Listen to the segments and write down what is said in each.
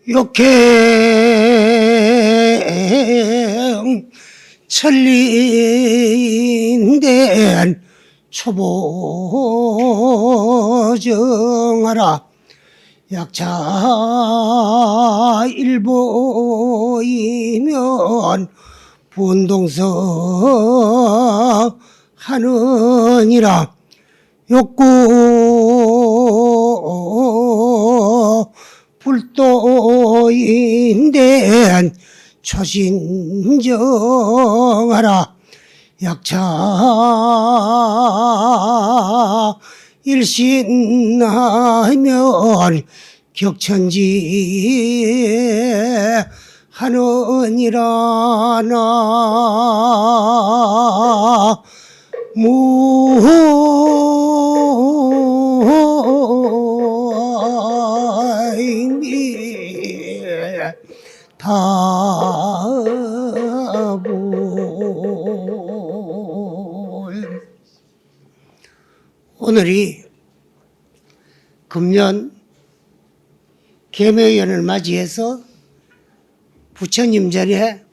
욕행 천리인데 초보정하라. 약차 일보이면 분동서 하느니라. 욕구 불도인데 초신정하라. 약차 일신하면 격천지 하느니라. 나 오늘이 금년 계묘연을 맞이해서 부처님 전에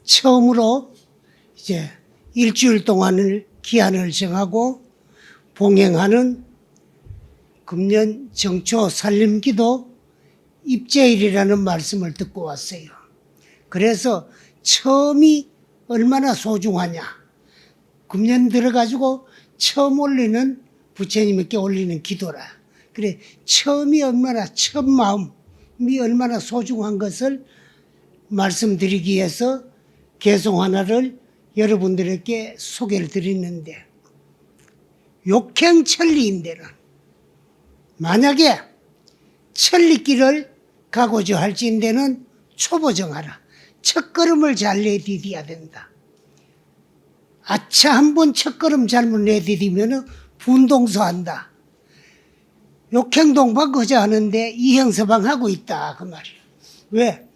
처음으로 이제 일주일 동안을 기한을 정하고 봉행하는 금년 정초 살림기도 입제일이라는 말씀을 듣고 왔어요. 그래서 처음이 얼마나 소중하냐. 금년 들어가지고 처음 올리는 부처님께 올리는 기도라. 그래 처음이 얼마나 첫 마음이 얼마나 소중한 것을 말씀드리기 위해서 개송 하나를 여러분들에게 소개를 드리는데, 욕행천리인데는 만약에 천리길을 가고자 할진대는 초보정하라. 첫걸음을 잘 내디뎌야 된다. 아차 한번 첫걸음 잘못 내디디면 분동서한다. 욕행동방 거저 하는데 이행서방하고 있다 그 말이야. 왜?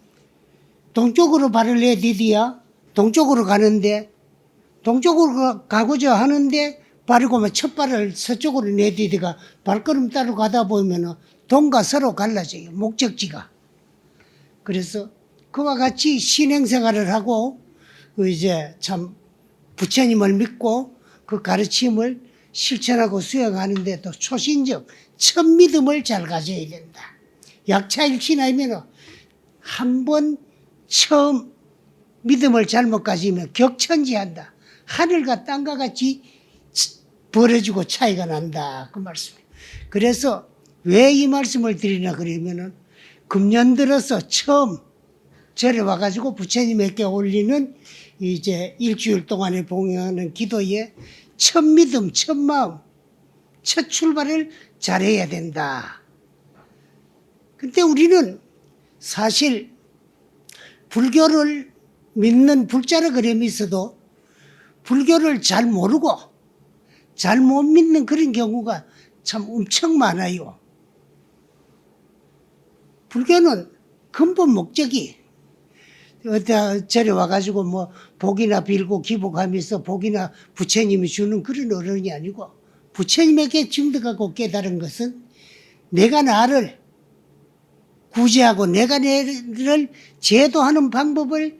동쪽으로 발을 내디디야 동쪽으로 가는데, 동쪽으로 가고자 하는데 발이고만 첫 발을 서쪽으로 내디디가 발걸음 따로 가다 보면 동과 서로 갈라져요, 목적지가. 그래서 그와 같이 신행생활을 하고 이제 참 부처님을 믿고 그 가르침을 실천하고 수행하는데 또 초신적 첫 믿음을 잘 가져야 된다. 약차일신하면 한번 처음 믿음을 잘못 가지면 격천지한다. 하늘과 땅과 같이 벌어지고 차이가 난다 그 말씀이에요. 그래서 왜 이 말씀을 드리나 그러면은 금년 들어서 처음 절에 와가지고 부처님에게 올리는 이제 일주일 동안에 봉행하는 기도에 첫 믿음, 첫 마음, 첫 출발을 잘해야 된다. 근데 우리는 사실 불교를 믿는 불자라 그림이 있어도 불교를 잘 모르고 잘 못 믿는 그런 경우가 참 엄청 많아요. 불교는 근본 목적이 어디 절에 와가지고 뭐 복이나 빌고 기복하면서 복이나 부처님이 주는 그런 어른이 아니고, 부처님에게 증득하고 깨달은 것은 내가 나를 구제하고 내가 나를 제도하는 방법을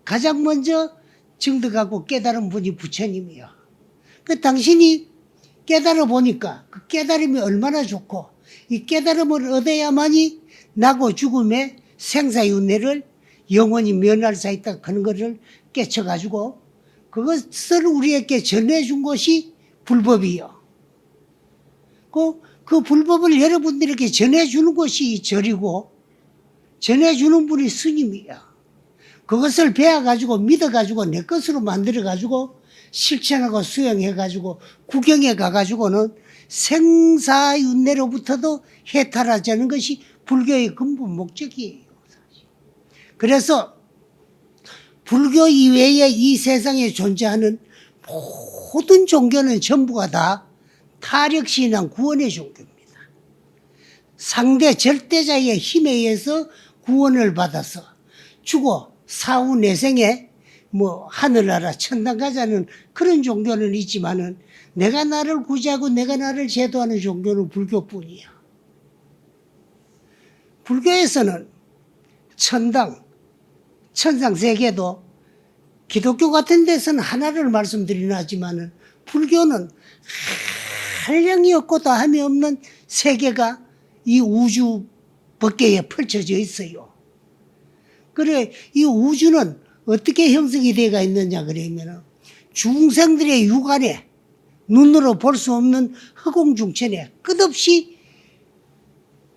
가장 먼저 증득하고 깨달은 분이 부처님이요. 그 당신이 깨달아 보니까 그 깨달음이 얼마나 좋고, 이 깨달음을 얻어야만이 나고 죽음의 생사윤회를 영원히 면할 수 있다 하는 것을 깨쳐가지고 그것을 우리에게 전해준 것이 불법이요. 그 불법을 여러분들에게 전해주는 것이 절이고 전해주는 분이 스님이야. 그것을 배워가지고 믿어가지고 내 것으로 만들어가지고 실천하고 수행해가지고 구경해 가가지고는 생사윤회로부터도 해탈하자는 것이 불교의 근본 목적이에요. 그래서 불교 이외에 이 세상에 존재하는 모든 종교는 전부가 다 타력신앙 구원의 종교입니다. 상대 절대자의 힘에 의해서 구원을 받아서 죽어 사후 내생에 뭐 하늘나라 천당 가자는 그런 종교는 있지만은 내가 나를 구제하고 내가 나를 제도하는 종교는 불교뿐이야. 불교에서는 천당, 천상 세계도 기독교 같은 데서는 하나를 말씀드리나 하지만은 불교는 한량이 없고도 함이 없는 세계가 이 우주 밖에 펼쳐져 있어요. 그래, 이 우주는 어떻게 형성이 되어 있느냐 그러면은 중생들의 육안에 눈으로 볼 수 없는 허공중천에 끝없이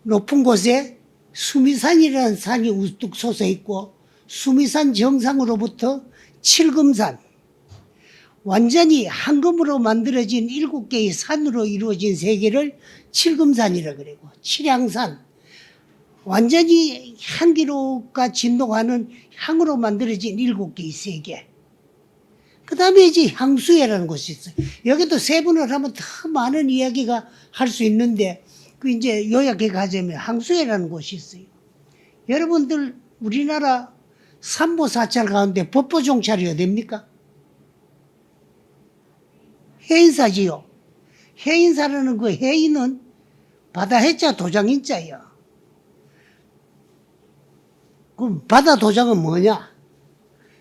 높은 곳에 수미산이라는 산이 우뚝 솟아 있고 수미산 정상으로부터 칠금산, 완전히 황금으로 만들어진 7개의 산으로 이루어진 세계를 칠금산이라 그러고 칠향산, 완전히 향기로가 진동하는 향으로 만들어진 7개의 세계. 그 다음에 이제 향수회라는 곳이 있어요. 여기도 세분을 하면 더 많은 이야기가 할 수 있는데, 그 이제 요약해 가자면 향수회라는 곳이 있어요. 여러분들, 우리나라 삼보사찰 가운데 법보종찰이 어딥니까? 해인사지요. 해인사라는 그 해인은 바다 해자 도장인자예요. 그럼 바다 도장은 뭐냐?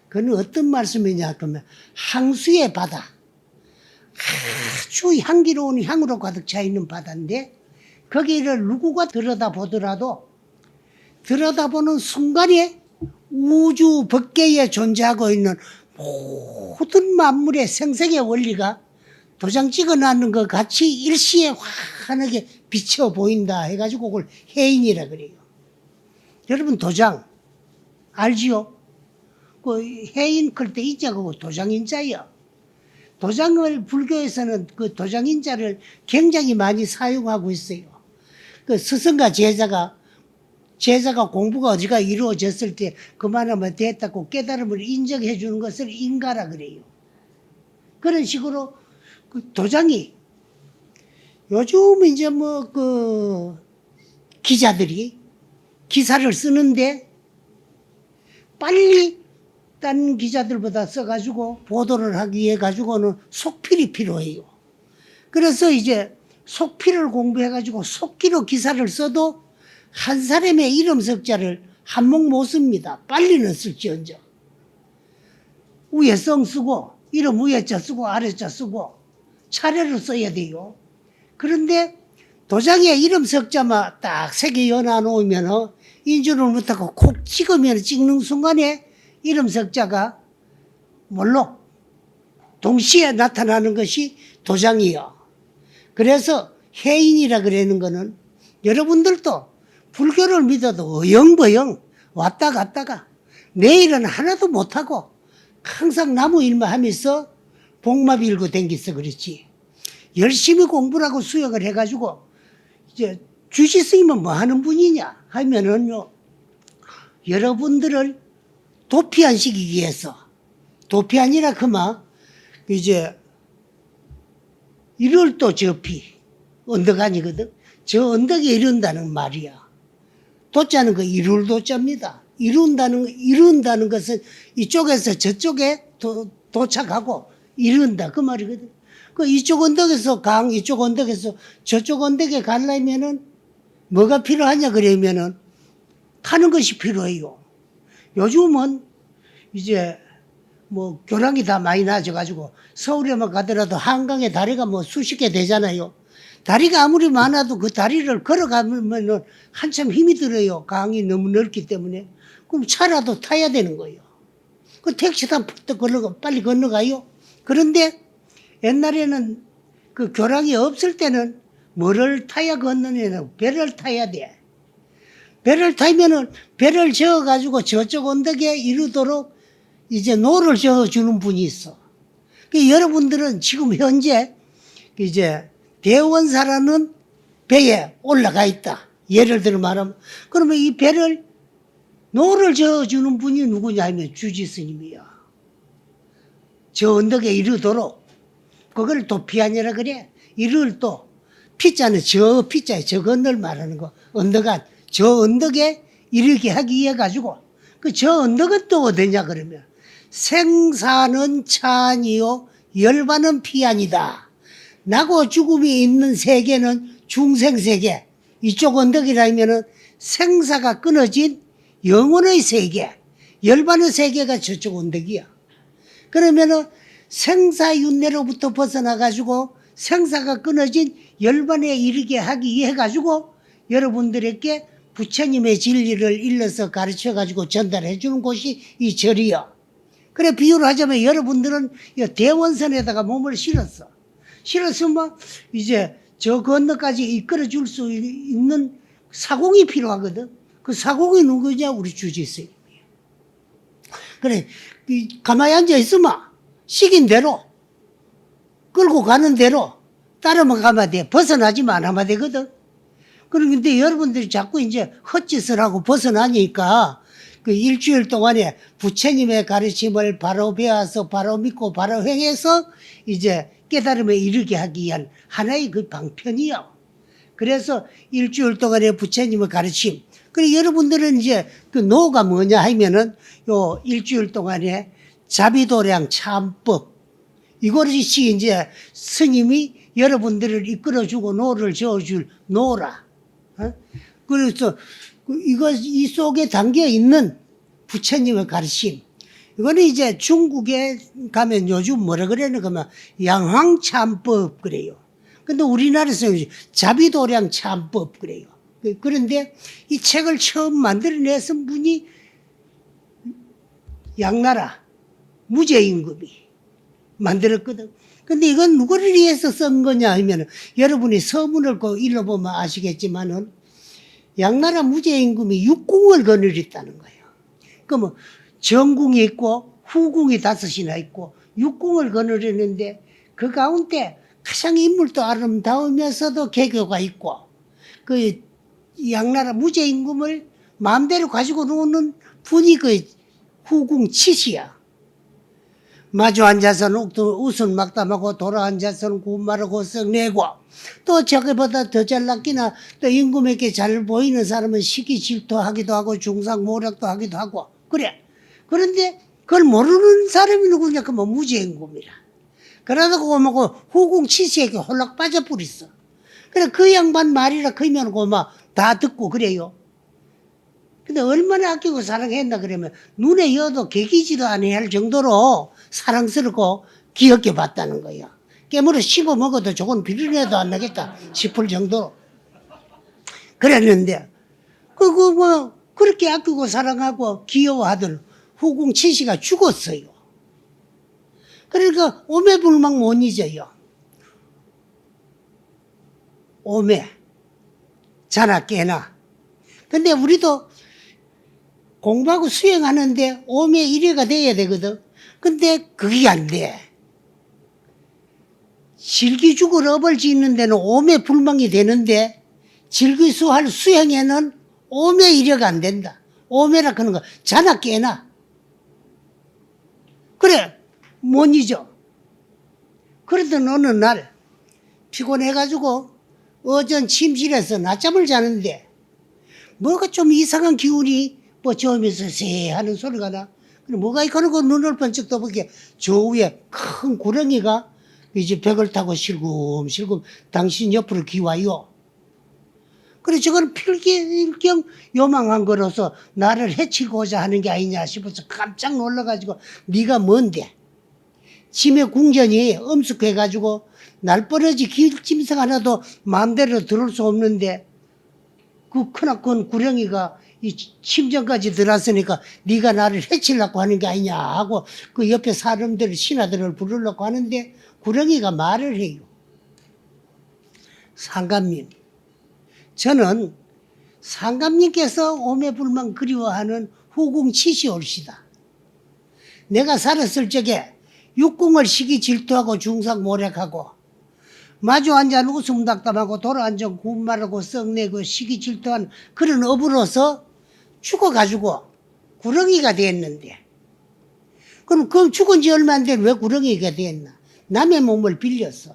그건 어떤 말씀이냐 그러면 향수의 바다. 아주 향기로운 향으로 가득 차 있는 바다인데 거기를 누구가 들여다보더라도 들여다보는 순간에 우주 밖에 존재하고 있는 모든 만물의 생생의 원리가 도장 찍어놨는 것 같이 일시에 환하게 비쳐 보인다 해가지고 그걸 해인이라 그래요. 여러분 도장 알지요? 그 해인 클 때 이자고 도장인자요. 도장을 불교에서는 그 도장인자를 굉장히 많이 사용하고 있어요. 그 스승과 제자가 공부가 어디가 이루어졌을 때 그만하면 됐다고 깨달음을 인정해 주는 것을 인가라 그래요. 그런 식으로 그 도장이 요즘 이제 뭐 그 기자들이 기사를 쓰는데 빨리 딴 기자들보다 써가지고 보도를 하기 위해 가지고는 속필이 필요해요. 그래서 이제 속필을 공부해가지고 속기로 기사를 써도 한 사람의 이름 석자를 한몫 못 씁니다. 빨리는 쓸지언정. 위에 성 쓰고 이름 위에자 쓰고 아래자 쓰고 차례로 써야 돼요. 그런데 도장에 이름 석자만 딱 3개 연하 놓으면 인주를 못하고 콕 찍으면 찍는 순간에 이름 석자가 뭘로 동시에 나타나는 것이 도장이요. 그래서 해인이라 그러는 거는 여러분들도 불교를 믿어도 어영부영 왔다 갔다가 내일은 하나도 못하고 항상 나무 일만 하면서 복마 빌고 댕겼어 그렇지. 열심히 공부를 하고 수행을 해가지고 이제 주지스님은 뭐 하는 분이냐 하면은요, 여러분들을 도피안시키기 위해서, 도피안이라 그만 이제 이룰도 저피 언덕 아니거든. 저 언덕에 이룬다는 말이야. 도자는 그 이룰 도자입니다. 이룬다는 것은 이쪽에서 저쪽에 도착하고 이룬다 그 말이거든. 그 이쪽 언덕에서 이쪽 언덕에서 저쪽 언덕에 가려면은 뭐가 필요하냐 그러면은 타는 것이 필요해요. 요즘은 이제 뭐 교량이 다 많이 나아져가지고 서울에만 가더라도 한강에 다리가 뭐 수십 개 되잖아요. 다리가 아무리 많아도 그 다리를 걸어가면 한참 힘이 들어요. 강이 너무 넓기 때문에. 그럼 차라도 타야 되는 거예요. 그 택시 타면 빨리 건너가요. 그런데 옛날에는 그 교량이 없을 때는 뭐를 타야 건너냐면 배를 타야 돼. 배를 타면은 배를 저어가지고 저쪽 언덕에 이르도록 이제 노를 저어주는 분이 있어. 그 여러분들은 지금 현재 이제 대원사라는 배에 올라가 있다. 예를 들어 말하면. 그러면 이 배를 노를 저어주는 분이 누구냐 하면 주지스님이야. 저 언덕에 이르도록. 그걸 도피하니라 그래. 이를 또 피자는 저 피자에 저 건널 말하는 거. 언덕안. 저 언덕에 이르게 하기 위해 가지고 그 저 언덕은 또 어디냐 그러면 생사는 차니요 열반은 피아니다. 나고 죽음이 있는 세계는 중생세계. 이쪽 언덕이라면은 생사가 끊어진 영혼의 세계, 열반의 세계가 저쪽 언덕이야. 그러면은 생사윤회로부터 벗어나가지고 생사가 끊어진 열반에 이르게 하기 위해 가지고 여러분들에게 부처님의 진리를 일러서 가르쳐 가지고 전달해 주는 곳이 이 절이요. 그래 비유를 하자면 여러분들은 이 대원선에다가 몸을 실었어. 실었으면 이제 저 건너까지 이끌어 줄 수 있는 사공이 필요하거든. 그 사공이 누구냐? 우리 주지스님이에요. 그래 가만히 앉아 있으면 시킨 대로 끌고 가는 대로 따르면 가면 돼. 벗어나지만 하면 되거든. 그런데 여러분들이 자꾸 이제 헛짓을 하고 벗어나니까 그 일주일 동안에 부처님의 가르침을 바로 배워서 바로 믿고 바로 행해서 이제 깨달음에 이르게 하기 위한 하나의 그 방편이요. 그래서 일주일 동안에 부처님의 가르침. 그래 여러분들은 이제 그 노가 뭐냐 하면은 요 일주일 동안에 자비도량 참법. 이것이 이제 스님이 여러분들을 이끌어주고 노를 저어줄 노라. 그래서 이 속에 담겨 있는 부처님의 가르침. 이거는 이제 중국에 가면 요즘 뭐라 그래는 그러면 양황참법 그래요. 근데 우리나라에서 자비도량 참법 그래요. 그런데 이 책을 처음 만들어내신 분이 양나라 무제임금이 만들었거든. 근데 이건 누구를 위해서 쓴 거냐 하면 여러분이 서문을 꼭 읽어보면 아시겠지만은 양나라 무제임금이 육궁을 거느렸다는 거예요. 그러면 정궁이 있고 후궁이 5이나 있고 육궁을 거느렸는데 그 가운데 가장 인물도 아름다우면서도 개교가 있고 그 양나라 무제임금을 마음대로 가지고 노는 분이 그 후궁 칫이야. 마주 앉아서는 웃음 막담하고 돌아 앉아서는 군말하고 썩내고 또 저기보다 더 잘났기나 또 임금에게 잘 보이는 사람은 시기 질투하기도 하고 중상모략도 하기도 하고 그래. 그런데 그걸 모르는 사람이 누구냐 그러면 무제임금이라. 그러다가 고마고 후궁 칫이에게 홀락 빠져버렸어. 그래 그 양반 말이라 그러면 고마 다 듣고 그래요. 근데 얼마나 아끼고 사랑했나 그러면 눈에 여도 개기지도 않아야 할 정도로 사랑스럽고 귀엽게 봤다는 거예요. 깨물어 씹어 먹어도 저건 비린내도 안 나겠다 싶을 정도로 그랬는데 그렇게 아끼고 사랑하고 귀여워하던 후궁 칫이가 죽었어요. 그러니까 오매불망 못 잊어요. 오매 자나 깨나. 근데 우리도 공부하고 수행하는데 오매 1회가 돼야 되거든. 근데 그게 안 돼. 질기죽을 업을 짓는 데는 오매 불망이 되는데 질기수할 수행에는 오매 1회가 안 된다. 오매라 그런 거 자나 깨나. 그래 못 잊어. 그러던 어느 날 피곤해가지고 어전 침실에서 낮잠을 자는데 뭐가 좀 이상한 기운이 뭐 저으면서 세 하는 소리가 나. 그래 뭐가 있고 눈을 번쩍 떠보게 저 위에 큰 구렁이가 이제 벽을 타고 실금실금 당신 옆으로 기와요. 그래 저건 필경 요망한 거로서 나를 해치고자 하는 게 아니냐 싶어서 깜짝 놀라가지고 네가 뭔데? 치매 궁전이 엄숙해가지고 날버러지 길짐승 하나도 마음대로 들어올 수 없는데 그 크나큰 구렁이가 이 침전까지 들어왔으니까 네가 나를 해치려고 하는 게 아니냐 하고 그 옆에 사람들 신하들을 부르려고 하는데 구렁이가 말을 해요. 상감님, 저는 상감님께서 오매불망 그리워하는 후궁 칫이올시다. 내가 살았을 적에 육궁을 시기 질투하고 중상모략하고 마주 앉아 웃음닥담하고 돌아 앉아 군말하고 썩내고 시기 질투한 그런 업으로서 죽어가지고 구렁이가 됐는데 그럼 그 죽은 지 얼마 안 된 왜 구렁이가 됐나? 남의 몸을 빌렸어.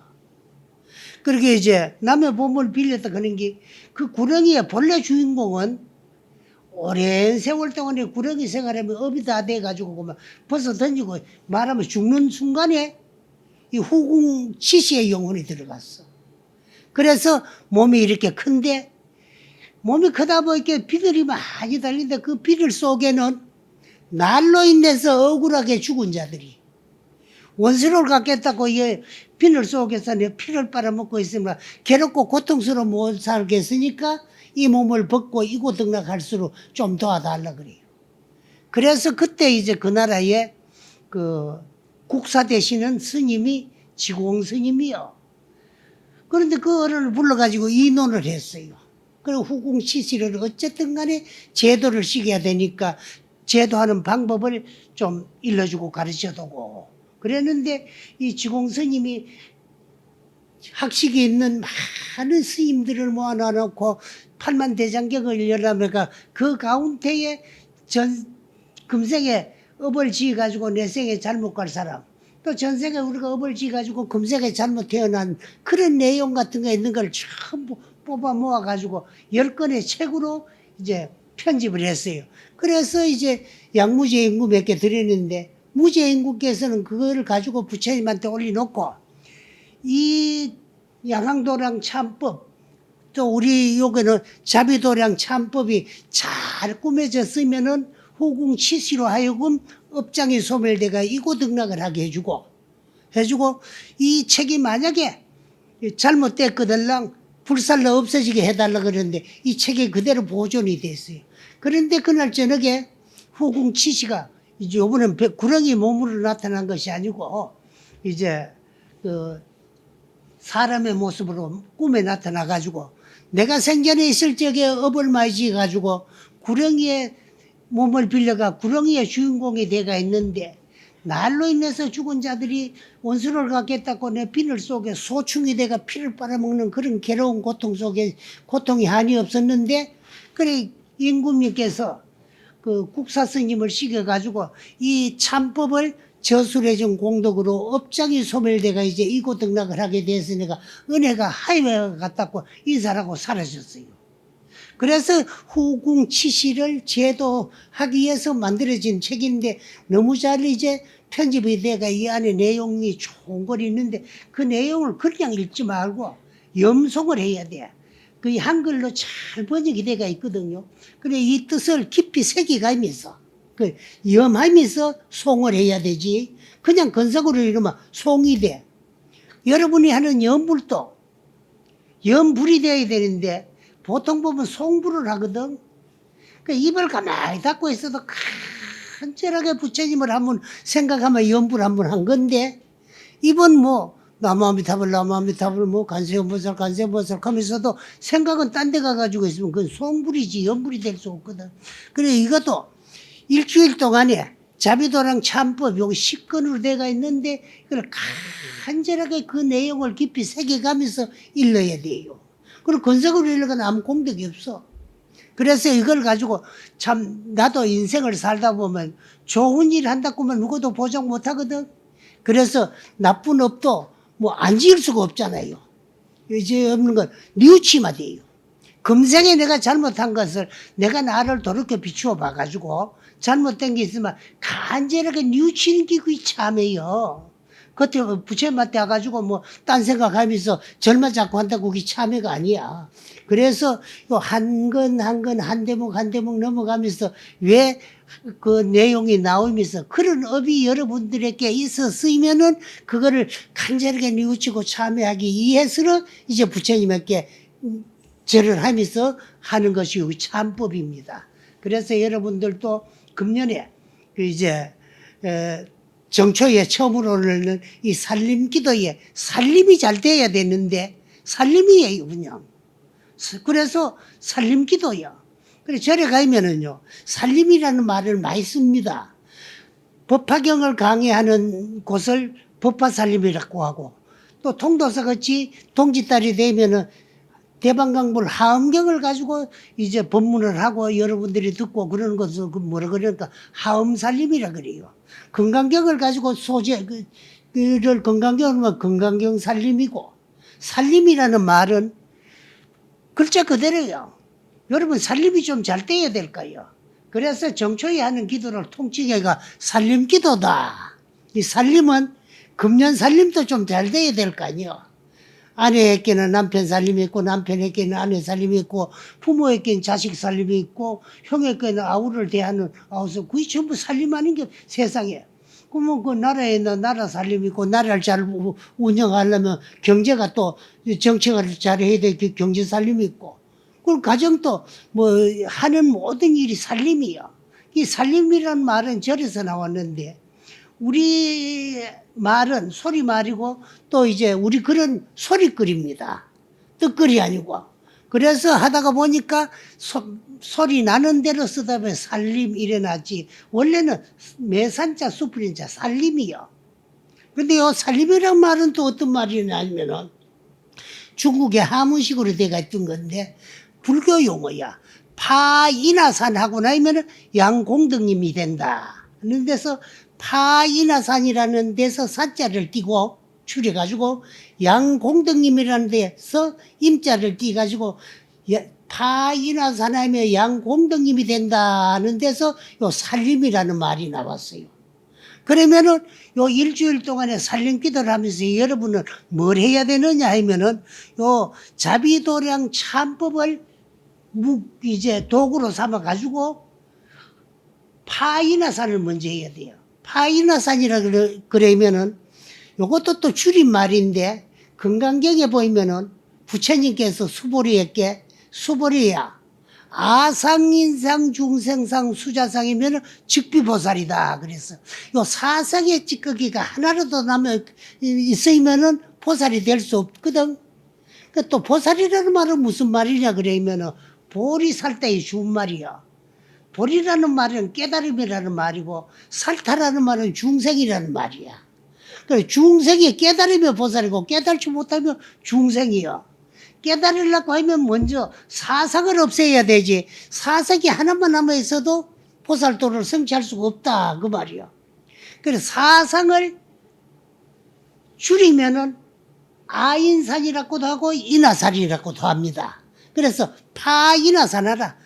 그렇게 이제 남의 몸을 빌렸다 그런 게 그 구렁이의 본래 주인공은 오랜 세월 동안에 구렁이 생활하면 업이 다 돼가지고 그만 벗어 던지고 말하면 죽는 순간에 이 후궁 칫이의 영혼이 들어갔어. 그래서 몸이 이렇게 큰데 몸이 크다 보니까 비늘이 많이 달린데 그 비늘 속에는 날로 인해서 억울하게 죽은 자들이 원수를 갖겠다고 이 비늘 속에서 내 피를 빨아먹고 있으면 괴롭고 고통스러워 못 살겠으니까 이 몸을 벗고 이곳 등락할수록 좀 도와달라 그래요. 그래서 그때 이제 그 나라에 그 국사 되시는 스님이 지공 스님이요. 그런데 그 어른을 불러가지고 이논을 했어요. 그리고 후궁치시를 어쨌든 간에 제도를 시켜야 되니까 제도하는 방법을 좀 일러주고 가르쳐두고 그랬는데 이 지공 스님이 학식이 있는 많은 스님들을 모아놓고 팔만대장경을 열라니까 그 가운데에 금생에 업을 지어가지고 내 생에 잘못 갈 사람 또 전생에 우리가 업을 지어가지고 금생에 잘못 태어난 그런 내용 같은 거 있는 걸 전부 뽑아 모아가지고 10권의 책으로 이제 편집을 했어요. 그래서 이제 양무제 인구 몇 개 드렸는데 무제 인구께서는 그거를 가지고 부처님한테 올려놓고 이 양항도량 참법 또 우리 여기는 자비도량 참법이 잘 꾸며졌으면은 후궁치시로 하여금 업장이 소멸돼가 이고 등락을 하게 해주고 이 책이 만약에 잘못됐거들랑 불살라 없어지게 해달라 그러는데 이 책이 그대로 보존이 됐어요. 그런데 그날 저녁에 후궁치시가 이제 요번엔 구렁이 몸으로 나타난 것이 아니고 이제 그 사람의 모습으로 꿈에 나타나가지고 내가 생전에 있을 적에 업을 많이 지어가지고 구렁이의 몸을 빌려가 구렁이의 주인공이 돼가 있는데 날로 인해서 죽은 자들이 원수를 갖겠다고 내 비늘 속에 소충이 돼가 피를 빨아먹는 그런 괴로운 고통 속에 고통이 한이 없었는데 그래 임금님께서 그 국사 스님을 시켜가지고 이 참법을 저술해준 공덕으로 업장이 소멸돼가 이제 이고 등락을 하게 됐으니까 은혜가 하이웨이가 같다고 인사하고 사라졌어요. 그래서 후궁치시를 제도하기 위해서 만들어진 책인데 너무 잘 이제 편집이 돼가 이 안에 내용이 좋은 걸 있는데 그 내용을 그냥 읽지 말고 염송을 해야 돼. 그 한글로 잘 번역이 돼가 있거든요. 그래 이 뜻을 깊이 새기가면서 그 염하면서 송을 해야 되지. 그냥 건석으로 이러면 송이 돼. 여러분이 하는 염불도 염불이 돼야 되는데 보통 보면 송불을 하거든. 그 입을 가만히 닫고 있어도 간절하게 부처님을 한번 생각하면 염불 한번 한 건데 입은 뭐 나무아미타불 뭐 간세음보살 하면서도 생각은 딴 데 가가지고 있으면 그건 송불이지 염불이 될 수 없거든. 그래 이것도 일주일 동안에 자비도랑 참법 요거 10권으로 돼가 있는데 그걸 간절하게 그 내용을 깊이 새겨가면서 읽어야 돼요. 그리고 건석으로 읽으면 아무 공덕이 없어. 그래서 이걸 가지고 참 나도 인생을 살다 보면 좋은 일 한다고 하면 누구도 보장 못 하거든. 그래서 나쁜 업도 뭐 안 지을 수가 없잖아요. 이제 없는 건 뉘우치면 돼요. 금생에 내가 잘못한 것을 내가 나를 도렇게 비추어 봐가지고 잘못된 게 있으면 간절하게 뉘우치는 게 그게 참해요. 그때 부처님한테 와가지고 뭐 딴 생각하면서 절마 잡고 한다고 그게 참회가 아니야. 그래서 한 대목 넘어가면서 왜 그 내용이 나오면서 그런 업이 여러분들에게 있었으면은 그거를 간절하게 뉘우치고 참회하기 위해서는 이제 부처님께 절을 하면서 하는 것이 참법입니다. 그래서 여러분들도 금년에 이제 정초에 처음으로는 이 살림기도에 살림이 잘 돼야 되는데 살림이에요 그냥. 그래서 살림기도요. 그래 절에 가면은요 살림이라는 말을 많이 씁니다. 법화경을 강의하는 곳을 법화살림이라고 하고 또 통도사 같이 동지달이 되면은 대방강불 하음경을 가지고 이제 법문을 하고 여러분들이 듣고 그러는 것을 뭐라 그러니까 하음살림이라 그래요. 건강경을 가지고 그를 건강경을 건강경 살림이고 살림이라는 말은 글자 그대로요. 여러분 살림이 좀 잘 돼야 될까요? 그래서 정초에 하는 기도를 통칭해가 살림기도다. 이 살림은 금년 살림도 좀 잘 돼야 될 거 아니요. 아내에게는 남편 살림이 있고, 남편에게는 아내 살림이 있고, 부모에게는 자식 살림이 있고, 형에게는 아우를 대하는 아우서, 그게 전부 살림 아닌 게 세상에. 그러면 그 나라에는 나라 살림이 있고, 나라를 잘 운영하려면 경제가 또 정책을 잘 해야 될 경제 살림이 있고, 그리고 가정도 뭐 하는 모든 일이 살림이요. 이 살림이라는 말은 절에서 나왔는데, 우리 말은 소리말이고 또 이제 우리 글은 소리글입니다. 뜻글이 아니고. 그래서 하다가 보니까 소리 나는 대로 쓰다 보면 살림 일어나지. 원래는 매산자 수풀인자 살림이요. 근데 요 살림이란 말은 또 어떤 말이냐면은 중국의 하문식으로 돼가 있던 건데 불교 용어야. 파인하산 하고 나면은 양공덕님이 된다. 하는 데서 파인하산이라는 데서 사자를 띄고 줄여가지고 양공덕님이라는 데서 임자를 띄가지고 파인하산 하면 양공덕님이 된다는 데서 요 살림이라는 말이 나왔어요. 그러면은 요 일주일 동안에 살림 기도를 하면서 여러분은 뭘 해야 되느냐 하면은 요 자비도량 참법을 이제 도구로 삼아 가지고 파인하산을 먼저 해야 돼요. 파인하산이라 그러면은 요것도 또 줄임말인데 건강경에 보이면은 부처님께서 수보리에게 수보리야 아상인상 중생상 수자상이면은 즉비보살이다 그래서 요 사상의 찌꺼기가 하나라도 남아 있으면은 보살이 될 수 없거든. 그 또 보살이라는 말은 무슨 말이냐 그러면은 볼이 살때의 좋은 말이야. 볼이라는 말은 깨달음이라는 말이고 살타라는 말은 중생이라는 말이야. 그래 중생이 깨달으면 보살이고 깨달지 못하면 중생이야. 깨달으려고 하면 먼저 사상을 없애야 되지. 사상이 하나만 남아 있어도 보살도를 성취할 수가 없다 그 말이야. 그래 사상을 줄이면은 아인산이라고도 하고 인하산이라고도 합니다. 그래서 파인하산하라.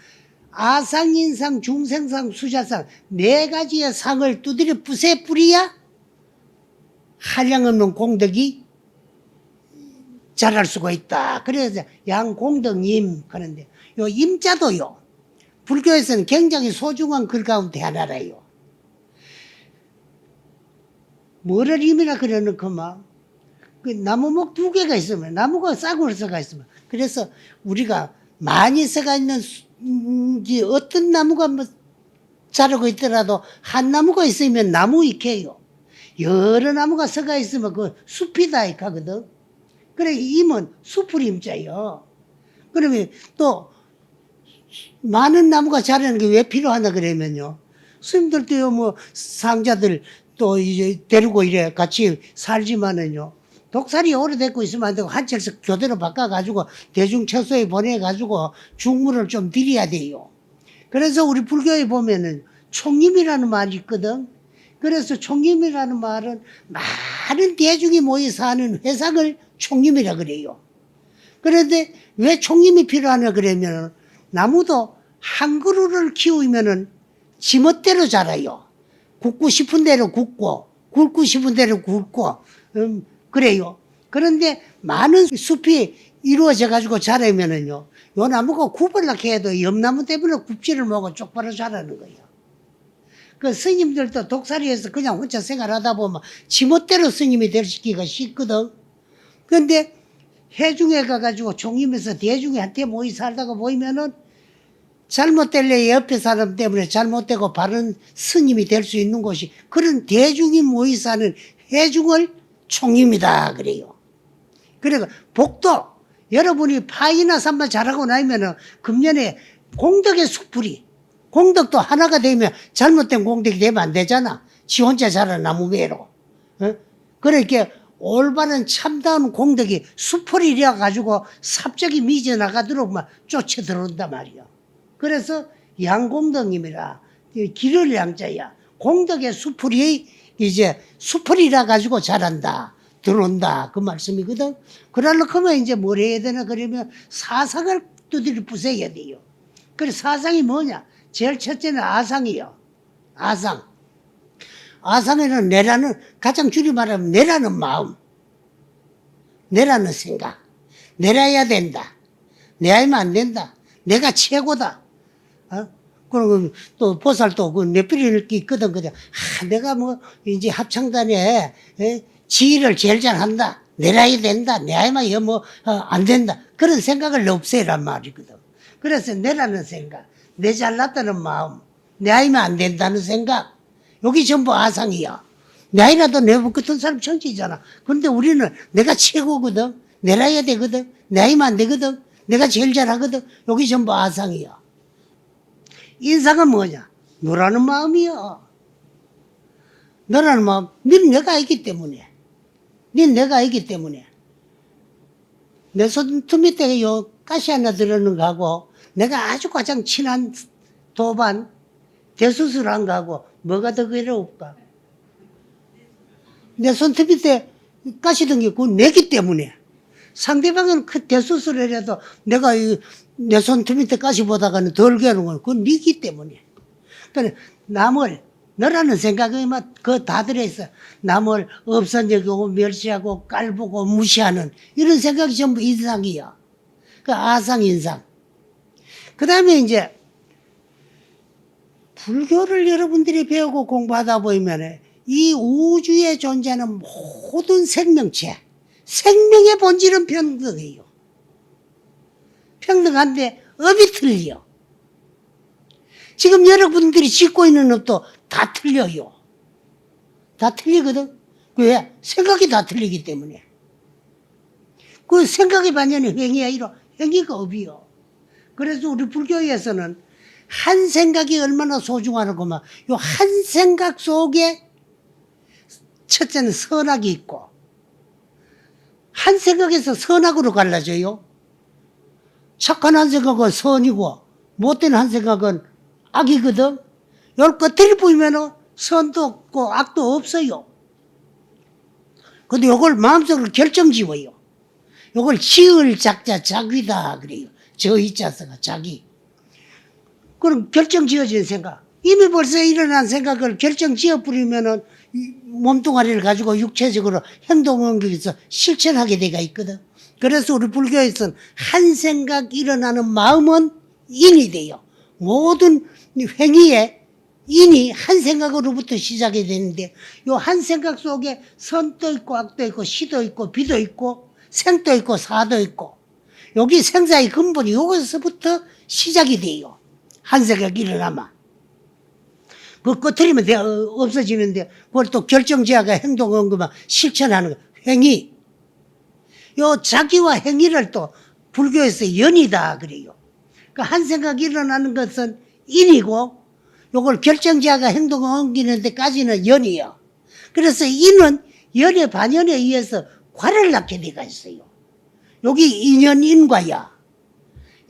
아상인상, 중생상, 수자상 네 가지의 상을 두드려 부세뿌리야 한량없는 공덕이 자랄 수가 있다. 그래서 양공덕님 하는데 요 임자도요. 불교에서는 굉장히 소중한 글 가운데 하나라요. 뭐를 임이라 그러는구만. 그 나무목 2개가 있으면 나무가 싸구려서가 있으면 그래서 우리가 많이 써가 있는 어떤 나무가 뭐 자라고 있더라도 한 나무가 있으면 나무 익혀요. 여러 나무가 서가 있으면 그 숲이다 익하거든. 그래 임은 숲을 임자요. 그러면 또 많은 나무가 자라는 게 왜 필요하나 그러면요. 스님들도요 뭐 상자들 또 이제 데리고 이래 같이 살지만은요. 독살이 오래됐고 있으면 안 되고 한철씩 교대로 바꿔가지고 대중처소에 보내가지고 죽물을 좀 드려야 돼요. 그래서 우리 불교에 보면은 총림이라는 말이 있거든. 그래서 총림이라는 말은 많은 대중이 모여서 하는 회상을 총림이라 그래요. 그런데 왜 총림이 필요하냐 그러면 나무도 한 그루를 키우면은 지멋대로 자라요. 굵고 싶은 대로 굵고 굵고 싶은 대로 굵고 그래요. 그런데 많은 숲이 이루어져 가지고 자라면은요, 요 나무가 굽으려고 해도 옆나무 때문에 굽지를 못하고 쪽바로 자라는 거예요. 그 스님들도 독살이에서 그냥 혼자 생활하다 보면 지멋대로 스님이 되기가 쉽거든. 그런데 해중에 가가지고 종임에서 대중한테 모이 살다가 보이면은 잘못될래 옆에 사람 때문에 잘못되고 바른 스님이 될 수 있는 곳이 그런 대중이 모이 사는 해중을 총림이다 그래요. 그러니까 복도 여러분이 파이나 산만 잘하고 나면은 금년에 공덕의 숲풀이 공덕도 하나가 되면 잘못된 공덕이 되면 안 되잖아. 지 혼자 자란 나무매로. 어? 그러니까 올바른 참다운 공덕이 숲풀이 되어 가지고 삽적이 미져 나가도록 막 쫓아 들어온단 말이야. 그래서 양공덕님이라 길을 양자야. 공덕의 숲풀이 이제 숲풀이라 가지고 자란다. 들어온다. 그 말씀이거든. 그러려고 하면 이제 뭘 해야 되나 그러면 사상을 두드려 부숴야 돼요. 그래서 사상이 뭐냐? 제일 첫째는 아상이요. 아상. 아상에는 내라는 가장 줄이 말하면 내라는 마음. 내라는 생각. 내려야 된다. 내려면 안 된다. 내가 최고다. 그리고 또 보살도 그 내필이 있거든. 그냥, 내가 뭐, 이제 합창단에, 지휘를 제일 잘한다. 내려야 된다. 내야만 뭐, 안 된다. 그런 생각을 없애란 말이거든. 그래서 내라는 생각, 내 잘났다는 마음, 내야면 안 된다는 생각, 여기 전부 아상이야. 내야라도 내 같은 사람 천지잖아. 근데 우리는 내가 최고거든. 내려야 되거든. 내야면 안 되거든. 내가 제일 잘하거든. 여기 전부 아상이야. 인상은 뭐냐? 너라는 마음이야. 너라는 마음, 넌 내가 알기 때문에. 넌 내가 알기 때문에. 내 손톱 밑에 요 가시 하나 들어있는 거하고, 내가 아주 가장 친한 도반, 대수술한 거하고, 뭐가 더 괴로울까? 내 손톱 밑에 가시 든 게 그건 내기 때문에. 상대방은 그 대수술을 해도 내가 내 손톱 밑에 가시 보다가는 덜 괴로운 건 그건 니기 때문에. 그러니까 남을, 너라는 생각이 막 그 다 들어있어. 남을 업선적이고 멸시하고 깔보고 무시하는 이런 생각이 전부 인상이야. 그 아상인상. 그 다음에 이제 불교를 여러분들이 배우고 공부하다 보면 이 우주에 존재하는 모든 생명체, 생명의 본질은 평등해요. 평등한데 업이 틀려. 지금 여러분들이 짓고 있는 업도 다 틀려요. 다 틀리거든. 왜? 생각이 다 틀리기 때문에. 그 생각의 반전이 행위야. 이러 행위가 업이요. 그래서 우리 불교에서는 한 생각이 얼마나 소중하고만 요 한 생각 속에 첫째는 선악이 있고 한 생각에서 선악으로 갈라져요. 착한 한 생각은 선이고 못된 한 생각은 악이거든. 요 끝을 보이면은 선도 없고 악도 없어요. 근데 요걸 마음속으로 결정지어요. 요걸 지을 작자 자귀다 그래요. 저 이자서가 자기. 그럼 결정지어진 생각. 이미 벌써 일어난 생각을 결정지어 버리면은 몸뚱아리를 가지고 육체적으로 행동응격에서 실천하게 돼가 있거든. 그래서 우리 불교에서는 한 생각 일어나는 마음은 인이 돼요. 모든 행위에 인이 한 생각으로부터 시작이 되는데 요 한 생각 속에 선도 있고 악도 있고 시도 있고 비도 있고 생도 있고 사도 있고 여기 생사의 근본이 여기서부터 시작이 돼요. 한 생각 일어나면. 그 꺼트리면 없어지는데 그걸 또 결정지어가 행동응급만 실천하는 거. 행위. 요 자기와 행위를 또 불교에서 연이다 그래요. 그러니까 한 생각 일어나는 것은 인이고 요걸 결정지어가 행동을 옮기는 데까지는 연이요. 그래서 인은 연의 반연에 의해서 과를 낳게 돼가 있어요. 여기 인연인과야.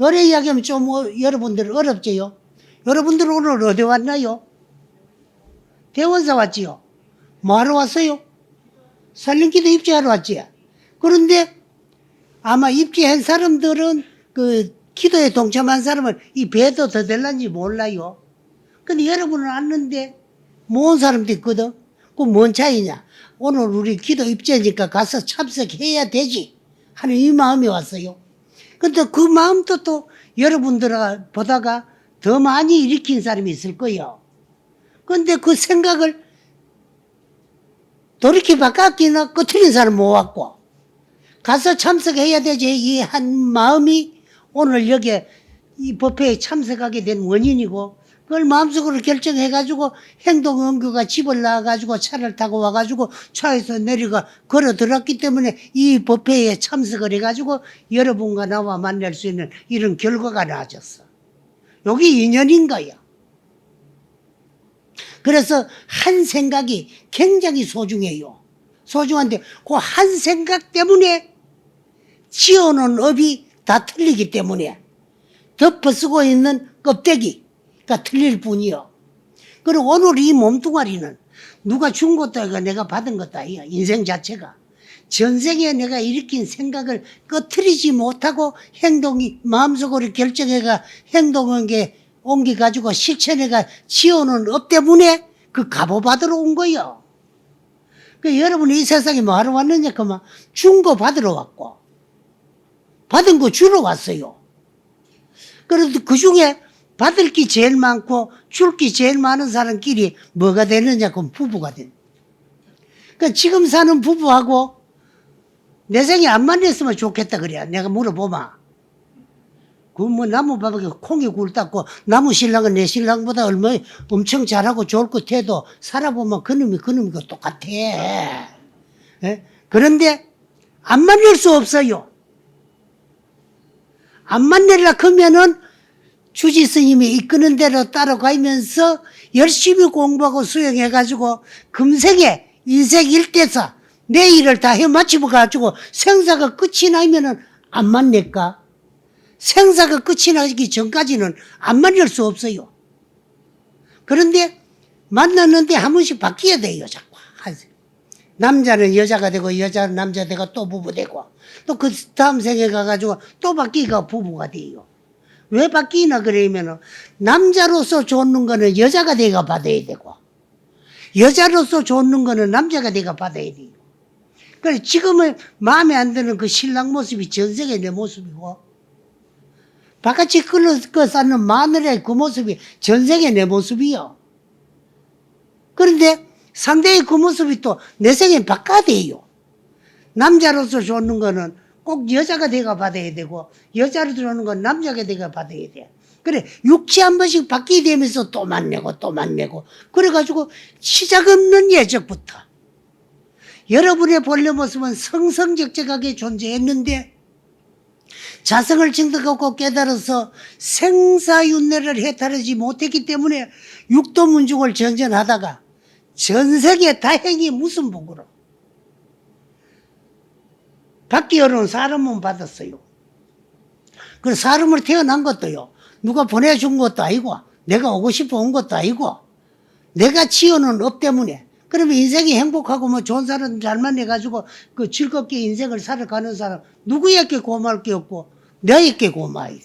요래 이야기하면 좀 여러분들 어렵지요? 여러분들 오늘 어디 왔나요? 대원사 왔지요? 뭐하러 왔어요? 살림기도 입지하러 왔지. 그런데 아마 입지한 사람들은 그 기도에 동참한 사람은 이 배도 더 될란지 몰라요. 근데 여러분은 왔는데 모은 사람도 있거든. 그 뭔 차이냐? 오늘 우리 기도 입제니까 가서 참석해야 되지 하는 이 마음이 왔어요. 근데 그 마음도 또 여러분들 보다가 더 많이 일으킨 사람이 있을 거예요. 근데 그 생각을 돌이켜 바꿔기나 꺼트린 사람 못 왔고 가서 참석해야 되지 이 한 마음이 오늘 여기에 이 법회에 참석하게 된 원인이고 그걸 마음속으로 결정해가지고 행동응교가 집을 나와가지고 차를 타고 와가지고 차에서 내려가 걸어 들었기 때문에 이 법회에 참석을 해가지고 여러분과 나와 만날 수 있는 이런 결과가 나아졌어. 여기 인연인 거야. 그래서 한 생각이 굉장히 소중해요. 소중한데 그 한 생각 때문에 지어놓은 업이 다 틀리기 때문에 덮어쓰고 있는 껍데기가 틀릴 뿐이요. 그리고 오늘 이 몸뚱아리는 누가 준 것도 아니고 내가 받은 것도 아니야. 인생 자체가. 전생에 내가 일으킨 생각을 꺼트리지 못하고 행동이 마음속으로 결정해가 행동한 게 옮겨가지고 실천해가 지어놓은 업 때문에 그 값을 받으러 온 거예요. 그 여러분이 이 세상에 뭐하러 왔느냐 그만 준 거 받으러 왔고 받은 거 주러 왔어요. 그래도 그 중에 받을 게 제일 많고 줄 게 제일 많은 사람끼리 뭐가 되느냐? 그럼 부부가 된. 그러니까 지금 사는 부부하고 내 생에 안 만났으면 좋겠다 그래. 내가 물어보마. 그 뭐 나무밥에 콩이 굴다고 나무 신랑은 내 신랑보다 얼마 엄청 잘하고 좋을 것 해도 살아보면 그놈이고 똑같아. 예? 그런데 안 만날 수 없어요. 안 만날라 그러면은 주지 스님이 이끄는 대로 따라가면서 열심히 공부하고 수행해가지고 금생에 인생 일대사 내 일을 다 해마치고 생사가 끝이 나면은 안 만날까? 생사가 끝이 나기 전까지는 안 만날 수 없어요. 그런데 만났는데 한 번씩 바뀌어야 돼요, 자꾸. 남자는 여자가 되고 여자는 남자 되고 또 부부 되고 또 그 다음 생에 가가지고 또 바뀌가 부부가 돼요. 왜 바뀌나 그러면은 남자로서 좋는 거는 여자가 내가 받아야 되고 여자로서 좋는 거는 남자가 내가 받아야 돼요. 그래 지금은 마음에 안 드는 그 신랑 모습이 전생의 내 모습이고 바깥이 끌어 쌓는 마늘의 그 모습이 전생의 내 모습이요. 그런데 상대의 그 모습이 또 내 생에 바꿔야 돼요. 남자로서 좋는 거는 꼭 여자가 내가 받아야 되고 여자로 들어오는 건 남자가 내가 받아야 돼. 그래 육체 한 번씩 바뀌게 되면서 또 만나고 그래가지고 시작 없는 예적부터 여러분의 본래 모습은 성성적적하게 존재했는데 자성을 증득하고 깨달아서 생사윤회를 해탈하지 못했기 때문에 육도문중을 전전하다가 전세계 다행히 무슨 복으로 받기 어려운 사람은 받았어요. 그 사람으로 태어난 것도요. 누가 보내준 것도 아니고 내가 오고 싶어 온 것도 아니고 내가 지어놓은 업 때문에 그러면 인생이 행복하고 뭐 좋은 사람 잘 만나가지고 그 즐겁게 인생을 살아가는 사람 누구에게 고마울 게 없고 너에게 고마워야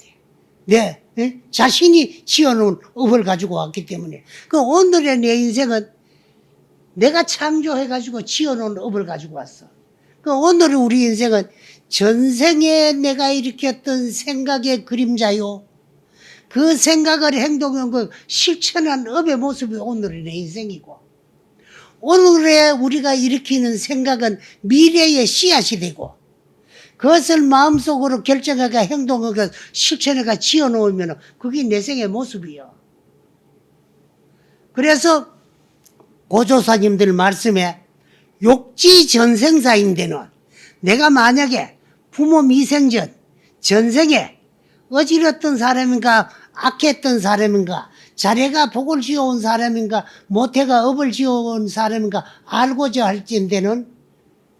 돼. 내 자신이 지어놓은 업을 가지고 왔기 때문에 그 오늘의 내 인생은 내가 창조해가지고 지어놓은 업을 가지고 왔어. 그 오늘의 우리 인생은 전생에 내가 일으켰던 생각의 그림자요. 그 생각을 행동한 그 실천한 업의 모습이 오늘의 내 인생이고 오늘의 우리가 일으키는 생각은 미래의 씨앗이 되고 그것을 마음속으로 결정하고 행동하고 실천해가 지어놓으면 그게 내 생의 모습이요. 그래서 고조사님들 말씀에 욕지 전생사인데는 내가 만약에 부모 미생전 전생에 어지럽던 사람인가 악했던 사람인가 자네가 복을 지어온 사람인가 모태가 업을 지어온 사람인가 알고자 할진대는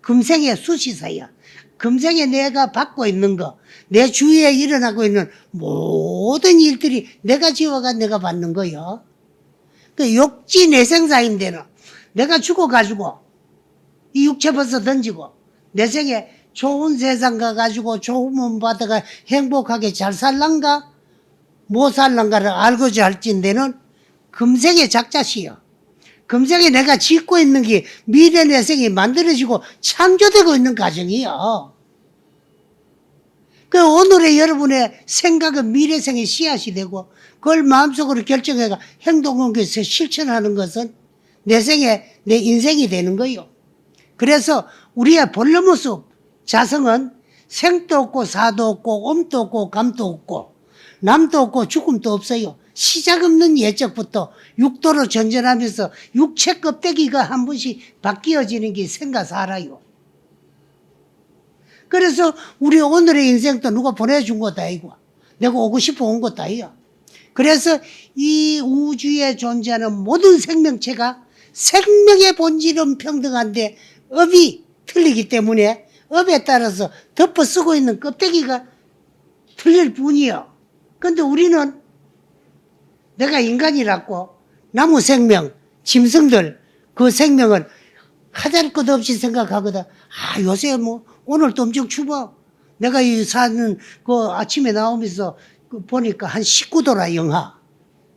금생의 수시사야. 금생에 내가 받고 있는 거, 내 주위에 일어나고 있는 모든 일들이 내가 지어가 내가 받는 거요. 그 욕지 내생사인데는 내가 죽어가지고 이 육체 벗어 던지고 내 생에 좋은 세상 가가지고 좋은 몸 받아가 행복하게 잘 살란가 못 살란가를 알고자 할진대는 금생의 작자시여. 금생에 내가 짓고 있는 게 미래 내 생이 만들어지고 창조되고 있는 과정이요. 그 오늘의 여러분의 생각은 미래 생의 씨앗이 되고 그걸 마음속으로 결정해가 행동한 것을 실천하는 것은 내 생에 내 인생이 되는 거요. 그래서 우리의 본래 모습 자성은 생도 없고 사도 없고 옴도 없고 감도 없고 남도 없고 죽음도 없어요. 시작 없는 예적부터 육도로 전전하면서 육체 껍데기가 한 번씩 바뀌어지는 게 생각 살아요. 그래서 우리 오늘의 인생도 누가 보내준 것도 아니고 내가 오고 싶어 온 것도 아니야. 그래서 이 우주에 존재하는 모든 생명체가 생명의 본질은 평등한데 업이 틀리기 때문에 업에 따라서 덮어 쓰고 있는 껍데기가 틀릴 뿐이요. 근데 우리는 내가 인간이라고 나무 생명, 짐승들 그 생명을 하잘 것 없이 생각하거든. 아 요새 뭐 오늘도 엄청 추워. 내가 이 사는 그 아침에 나오면서 그 보니까 한 19도라 영하.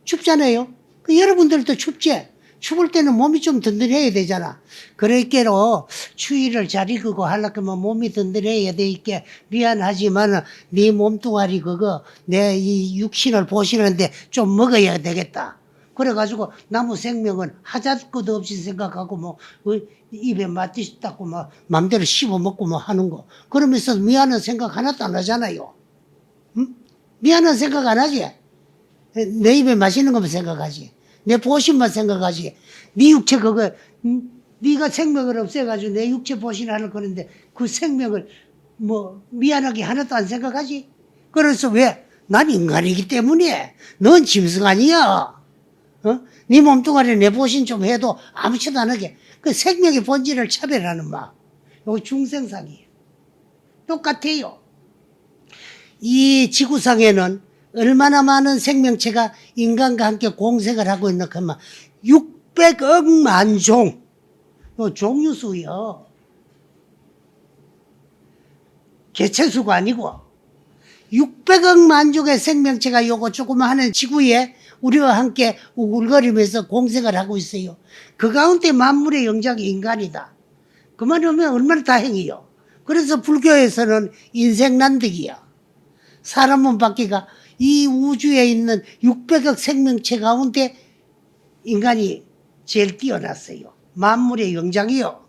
춥잖아요. 그 여러분들도 춥지? 죽을 때는 몸이 좀 든든해야 되잖아. 그러니까로 추위를 잘 이기고 하려면 몸이 든든해야 되니까 미안하지만 네 몸뚱아리 그거 내 이 육신을 보시는데 좀 먹어야 되겠다. 그래가지고 나무 생명은 하자 것도 없이 생각하고 뭐 입에 맞듯다고 막 맘대로 씹어 먹고 뭐 하는 거. 그러면서 미안한 생각 하나도 안 하잖아요. 응? 미안한 생각 안 하지? 내 입에 맛있는 것만 생각하지. 내 보신만 생각하지. 네 육체 그거 네가 생명을 없애가지고 내 육체 보신하는 거는데 그 생명을 뭐 미안하게 하나도 안 생각하지. 그래서 왜? 난 인간이기 때문에. 넌 짐승 아니야. 어? 네 몸뚱아리 내 보신 좀 해도 아무렇지도 않게 그 생명의 본질을 차별하는 마. 이거 중생상이에요. 똑같아요. 이 지구상에는 얼마나 많은 생명체가 인간과 함께 공생을 하고 있는 그만 600억만 종. 종류수요. 개체수가 아니고 600억만 종의 생명체가 요거 조그마한 지구에 우리와 함께 우글거리면서 공생을 하고 있어요. 그 가운데 만물의 영장이 인간이다. 그만하면 얼마나 다행이요. 그래서 불교에서는 인생난득이야. 사람 몸 받기가 이 우주에 있는 600억 생명체 가운데 인간이 제일 뛰어났어요. 만물의 영장이요.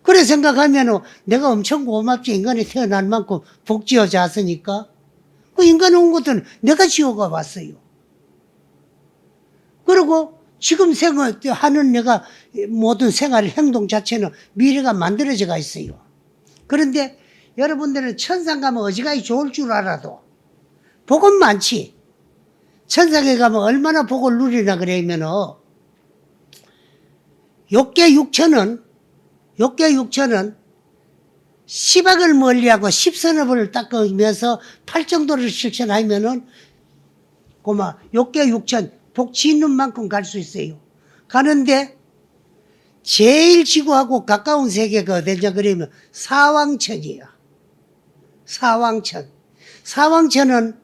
그래 생각하면 내가 엄청 고맙지. 인간이 태어날 만큼 복 지어졌으니까. 그 인간 온 것은 내가 지어가 왔어요. 그리고 지금 하는 내가 모든 생활 행동 자체는 미래가 만들어져가 있어요. 그런데 여러분들은 천상 가면 어지간히 좋을 줄 알아도 복은 많지. 천상에 가면 얼마나 복을 누리나 그러면은 욕계 육천은 10악을 멀리하고 10선업을 닦으면서 8정도를 실천하면은 고마 욕계 육천 복 짓는 만큼 갈 수 있어요. 가는데 제일 지구하고 가까운 세계가 어디냐 그러면 사왕천이에요. 사왕천은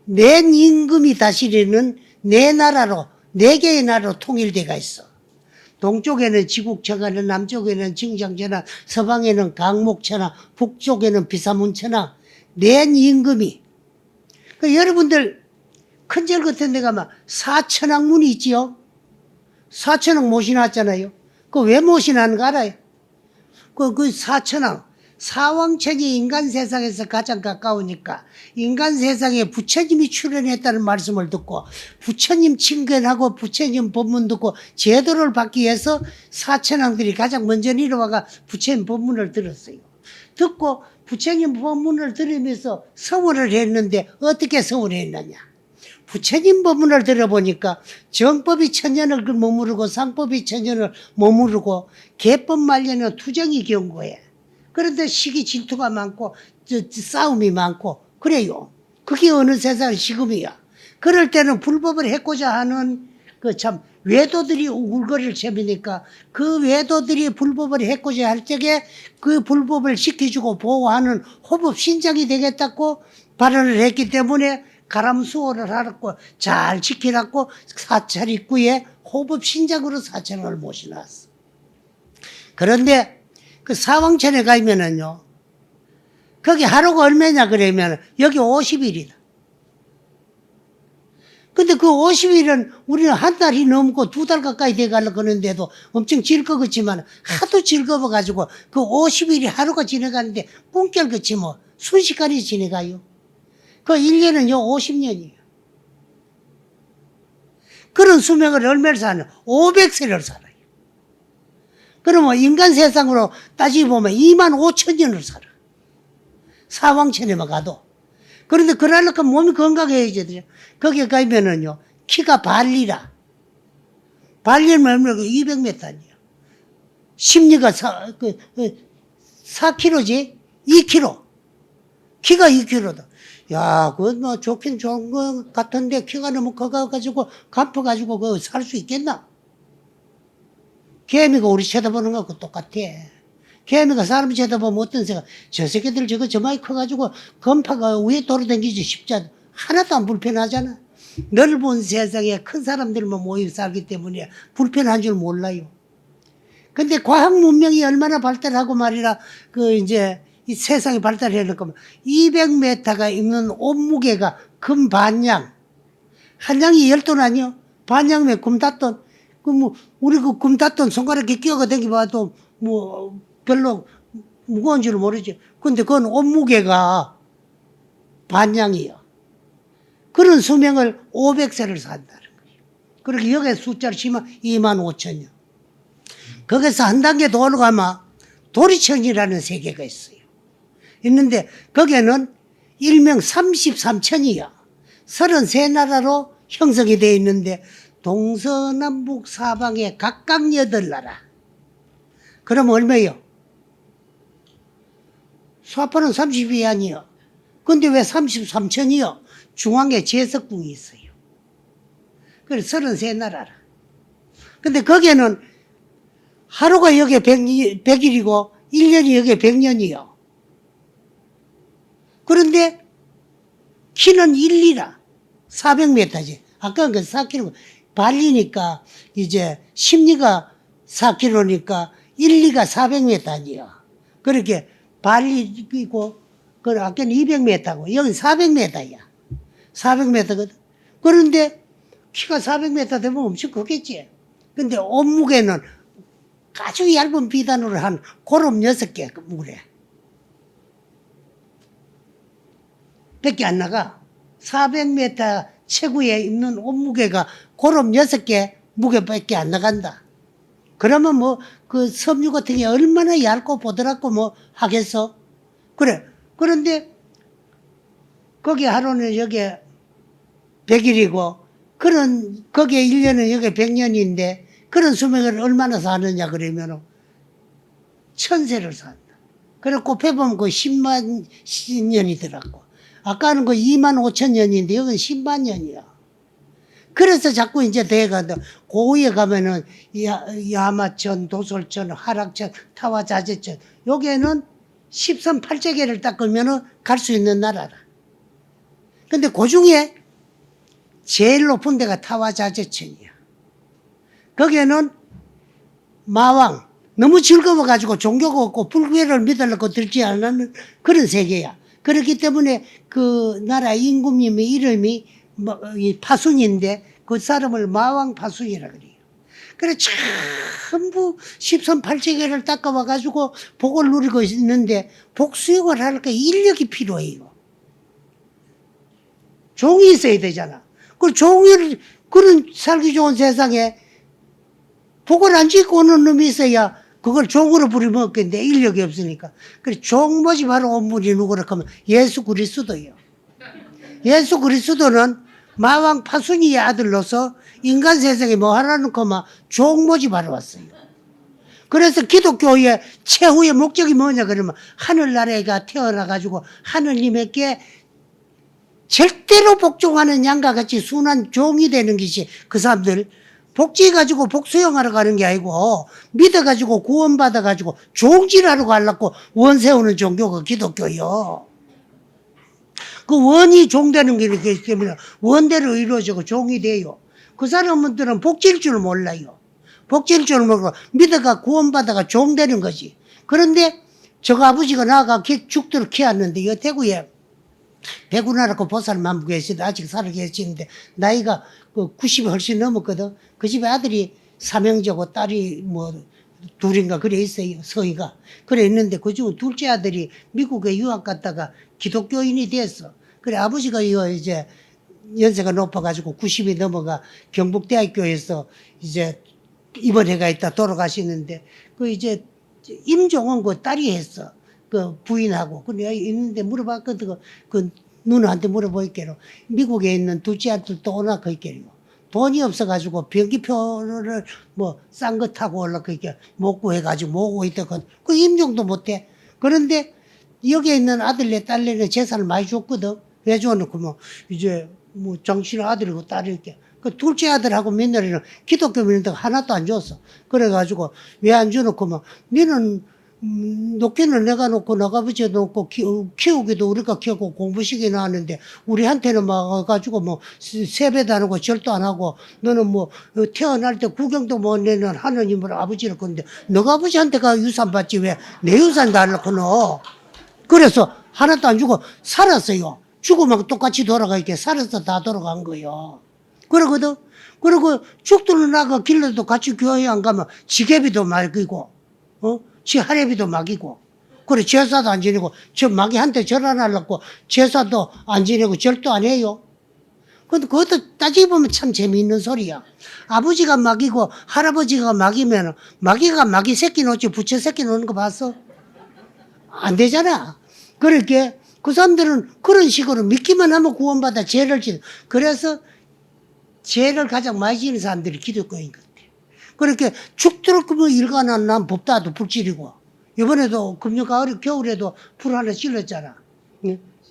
내 임금이 다스리는 네 나라로, 네 개의 나라로 통일돼가 있어. 동쪽에는 지국천하, 남쪽에는 증장천하, 서방에는 강목천하, 북쪽에는 비사문천하, 네 임금이. 그 여러분들 큰절 같은 데 가면 사천왕문이 있지요? 사천왕 모시놨잖아요. 그 왜 모시나는 거 알아요? 그 사천왕. 사왕천이 인간 세상에서 가장 가까우니까 인간 세상에 부처님이 출연했다는 말씀을 듣고 부처님 칭견하고 부처님 법문 듣고 제도를 받기 위해서 사천왕들이 가장 먼저 내려와가 부처님 법문을 들었어요. 듣고 부처님 법문을 들으면서 서원을 했는데 어떻게 서원을 했느냐. 부처님 법문을 들어보니까 정법이 천년을 머무르고 상법이 천년을 머무르고 계법 말년은 투정이 경고해. 그런데 시기 질투가 많고 싸움이 많고 그래요. 그게 어느 세상 시금이야. 그럴 때는 불법을 해고자 하는 그 참 외도들이 우글거릴 셈이니까 그 외도들이 불법을 해고자 할 적에 그 불법을 지켜주고 보호하는 호법 신장이 되겠다고 발언을 했기 때문에 가람수호를 하라고 잘 지키라고 사찰 입구에 호법 신장으로 사찰을 모셔놨어. 그런데 그 사왕천에 가면은요, 거기 하루가 얼마냐 그러면 여기 50일이다. 근데 그 50일은 우리는 한 달이 넘고 2달 가까이 돼가려고 하는데도 엄청 즐거웠지만 하도 즐거워가지고 그 50일이 하루가 지나가는데 꿈결같이 뭐 순식간에 지나가요. 그 1년은요 50년이에요. 그런 수명을 얼마를 사냐? 500세를 살아요. 그러면 인간 세상으로 따지보면 25,000년을 살아. 사왕천에만 가도. 그런데 그러려니까 몸이 건강해야지. 거기 가면은요, 키가 발리라. 발리면 얼마나 200m 아니야. 심리가 4kg지? 2kg. 키가 2kg다. 야, 그거 뭐 좋긴 좋은 것 같은데 키가 너무 커가지고, 갚아가지고 그거 살 수 있겠나? 개미가 우리 쳐다보는 거하고 똑같아. 개미가 사람 쳐다보면 어떤 생각, 저 새끼들 저거 저마이 커가지고 건파가 위에 돌아다니지 싶지 않아. 하나도 안 불편하잖아. 넓은 세상에 큰 사람들만 모여 살기 때문에 불편한 줄 몰라요. 근데 과학 문명이 얼마나 발달하고 말이라, 이제, 이 세상이 발달해놓고, 200m가 있는 옷무게가 금 반양. 한 양이 10돈 아니요? 반양면 금닷돈. 우리 금닷돈 손가락에 끼어가 댕기봐도, 별로 무거운 줄 모르죠. 근데 그건 옷무게가 반양이요. 그런 수명을 500세를 산다는 거예요. 그렇게 여기에 숫자를 치면 25,000년. 거기서 한 단계 더 올라가면 도리천이라는 세계가 있어요. 있는데 거기에는 일명 33천이야. 33나라로 형성이 되어 있는데 동서남북 사방에 각각 8나라. 그러면 얼마예요? 수아파는 30이 아니요. 근데 왜 33천이요? 중앙에 제석궁이 있어요. 그래서 33나라라. 근데 거기에는 하루가 여기에 100일이고 1년이 여기에 100년이요. 그런데 키는 1리라. 400m지. 아까 그 4km. 발리니까 이제 심리가 4km니까 1리가 400m 아니에요. 그렇게 발리고 아까는 200m고 여기 400m야. 400m거든. 그런데 키가 400m 되면 엄청 크겠지. 근데 옷무게는 아주 얇은 비단으로 한 고름 6개 무게. 밖에 안 나가. 400m 체구에 있는 옷무게가 고름 6개 무게밖에 안 나간다. 그러면 그 섬유 같은 게 얼마나 얇고 보드랍고 하겠어? 그래. 그런데 거기 하루는 여기에 100일이고 거기에 1년은 여기에 100년인데 그런 수명을 얼마나 사느냐 그러면 1000세를 산다. 그래 곱해보면 10만 년이더라고. 아까는 25,000년인데 여기는 10만 년이야. 그래서 자꾸 이제 대가도 고위에 가면은 야마천, 도솔천, 하락천, 타와자재천 여기에는 13, 8제계를 닦으면은 갈 수 있는 나라라. 근데 그 중에 제일 높은 데가 타와자재천이야. 거기에는 마왕, 너무 즐거워가지고 종교가 없고 불교를 믿으려고 들지 않는 그런 세계야. 그렇기 때문에 그 나라 임금님의 이름이 파순인데 그 사람을 마왕 파순이라 그래요. 그래 전부 13, 8제계를 닦아와가지고 복을 누리고 있는데 복수욕을 하니까 인력이 필요해요. 종이 있어야 되잖아. 그 종이를 그런 살기 좋은 세상에 복을 안 짓고 오는 놈이 있어야 그걸 종으로 부리먹겠는데 인력이 없으니까. 그래 종 모집하러 온 분이 누구라 하면 예수 그리스도예요. 예수 그리스도는 마왕 파순이의 아들로서 인간 세상에 뭐 하라는 거만 종 모집하러 왔어요. 그래서 기독교의 최후의 목적이 뭐냐 그러면 하늘나라가 태어나가지고 하느님에게 절대로 복종하는 양과 같이 순한 종이 되는 것이 그 사람들 복지해가지고 복수용하러 가는 게 아니고 믿어가지고 구원받아가지고 종질하러 가려고 원 세우는 종교가 기독교요. 그 원이 종되는 게 있기 때문에 원대로 이루어지고 종이 돼요. 그 사람들은 복질 줄 몰라요. 복질 줄 모르고 믿어가 구원받아가 종되는 거지. 그런데 저 아버지가 나가 죽도록 키웠는데 이 대구에 백운하라고 보살 만부 계시는데 아직 살아 계시는데 나이가 90이 훨씬 넘었거든. 그 집에 아들이 삼형제고 딸이 둘인가 그래 있어요. 서희가. 그래 있는데 그중 둘째 아들이 미국에 유학 갔다가 기독교인이 됐어. 그래 아버지가 이제 연세가 높아가지고 90이 넘어가 경북대학교에서 이제 입원해가 있다 돌아가시는데 그 이제 임종원 그 딸이 했어. 그 부인하고. 그래 있는데 물어봤거든. 그 누나한테 물어보니까 미국에 있는 둘째 아들도 오나 그니까요. 돈이 없어가지고 비행기표를 싼 거 타고 올라가니까 못 구해가지고 못 오고 있다. 그 임종도 못해. 그런데 여기에 있는 아들네 딸네는 재산을 많이 줬거든. 왜 줬노? 이제 정신의 아들이고 딸이니까. 그 둘째 아들하고 며느리는 기독교 믿는데 하나도 안 줬어. 그래가지고 왜 안 주노? 니는 놓기는 내가 놓고 너가부지 놓고 키우기도 우리가 키우고 공부시키나 하는데 우리한테는 막 와가지고 뭐 세배도 안 하고 절도 안 하고 너는 뭐 태어날 때 구경도 못 내는 하느님을 아버지를 그런데 너가 아버지한테가 유산 받지 왜 내 유산 달라고 너. 그래서 하나도 안 주고 살았어요. 죽으면 똑같이 돌아가 있게 살아서 다 돌아간 거요. 그러거든. 그리고 죽들어 나가 길러도 같이 교회 안 가면 지게비도 막이고, 지 할애비도 막이고, 그래 제사도 안 지내고, 저 마귀한테 절 안 하려고 제사도 안 지내고 절도 안 해요. 근데 그것도 따지고 보면 참 재미있는 소리야. 아버지가 막이고 할아버지가 막이면 마귀가 마귀 새끼 놓지 부처 새끼 놓는 거 봤어? 안 되잖아. 그렇게 그 사람들은 그런 식으로 믿기만 하면 구원받아 죄를 지는. 그래서 죄를 가장 많이 지는 사람들이 기독교인 것 같아. 그렇게 죽도록 뭐 일관한 난 법다도 불질이고 이번에도 금년 가을 겨울에도 불 하나 질렀잖아.